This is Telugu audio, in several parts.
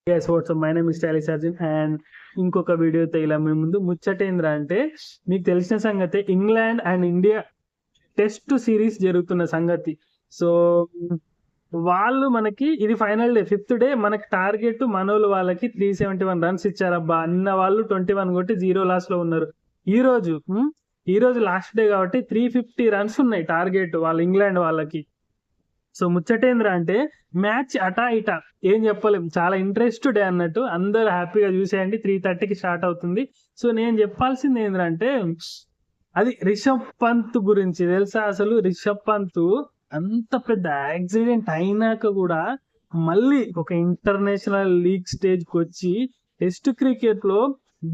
Guys WhatsApp my name is stylish Arjun and ఇంకొక వీడియోతో ఇలా మీ ముందు ముచ్చటేంద్ర అంటే మీకు తెలిసిన సంగతి England and India test series జరుగుతున్న సంగతి. సో వాళ్ళు మనకి ఇది ఫైనల్ డే, 5th డే. మనకి టార్గెట్ మనోళ్ళు వాళ్ళకి 371 రన్స్ ఇచ్చారబ్బా. అన్న వాళ్ళు 21 కొట్టి 0 లాస్ లో ఉన్నారు. ఈ రోజు లాస్ట్ డే కాబట్టి 350 రన్స్ ఉన్నాయి టార్గెట్ వాళ్ళ ఇంగ్లాండ్ వాళ్ళకి. సో ముచ్చటేంద్ర అంటే మ్యాచ్ అటా ఇటా ఏం చెప్పలేము, చాలా ఇంట్రెస్ట్ డే అన్నట్టు. అందరు హ్యాపీగా చూసేయండి. 3:30కి స్టార్ట్ అవుతుంది. సో నేను చెప్పాల్సింది ఏంటంటే అది రిషబ్ పంత్ గురించి తెలుసా. అసలు రిషబ్ పంత్ అంత పెద్ద యాక్సిడెంట్ అయినాక కూడా మళ్ళీ ఒక ఇంటర్నేషనల్ లీగ్ స్టేజ్కి వచ్చి టెస్ట్ క్రికెట్ లో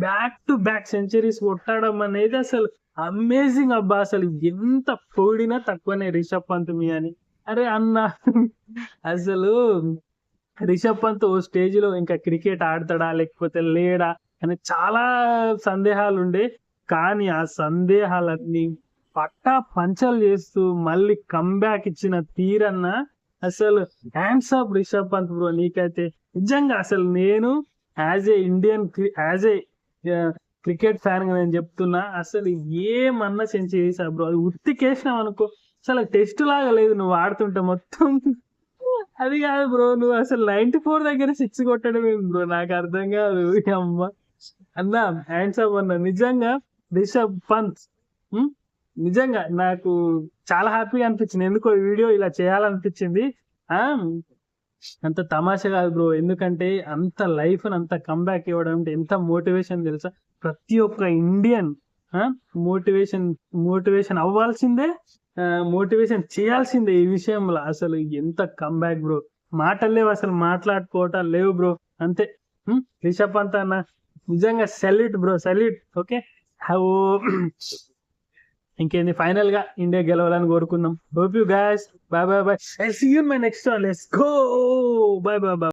బ్యాక్ టు బ్యాక్ సెంచరీస్ కొట్టడం అనేది అసలు అమేజింగ్ అబ్బా. అసలు ఎంత పొగిడినా తక్కువనే రిషబ్ పంత్ మీ అని. అరే అన్న, అసలు రిషబ్ పంత్ ఓ స్టేజ్ లో ఇంకా క్రికెట్ ఆడతాడా లేకపోతే లేడా అని చాలా సందేహాలు ఉండే. కానీ ఆ సందేహాలన్నీ పట్టా పంచలు చేస్తూ మళ్ళీ కంబ్యాక్ ఇచ్చిన తీరన్న అసలు hands off Rishabh Pant bro. నీకైతే నిజంగా అసలు నేను as a Indian as a cricket fan గా నేను చెప్తున్నా, అసలు ఏమన్నా సెంచరీస్ బ్రో. అది ఉత్తికేసినాం అనుకో, అసలు టెస్ట్ లాగా లేదు నువ్వు ఆడుతుంటే మొత్తం. అది కాదు బ్రో, నువ్వు అసలు 94 దగ్గర 6 కొట్టడం ఏం బ్రో, నాకు అర్థం కాదు. అమ్మ అన్న, హ్యాండ్స్ అప్ అన్న. నిజంగా రిషబ్ పంత్ నిజంగా నాకు చాలా హ్యాపీగా అనిపించింది. ఎందుకో వీడియో ఇలా చేయాలనిపించింది. అంత తమాషా కాదు బ్రో, ఎందుకంటే అంత లైఫ్ అంత కంబ్యాక్ ఇవ్వడం అంటే ఎంత మోటివేషన్ తెలుసా. ప్రతి ఒక్క ఇండియన్ మోటివేషన్ అవ్వాల్సిందే, మోటివేషన్ చేయాల్సిందే ఈ విషయంలో. అసలు ఎంత కంబ్యాక్ బ్రో, మాటలు లేవు అసలు, మాట్లాడుకోవటాలు లేవు బ్రో. అంతే. రిషబ్ పంత్ అన్న నిజంగా సెల్యూట్ బ్రో, సెల్యూట్. ఓకే, ఇంకేంది, ఫైనల్ గా ఇండియా గెలవాలని కోరుకుందాం. Hope you guys. Bye bye bye. I see you in my next one. Let's go. Bye bye by.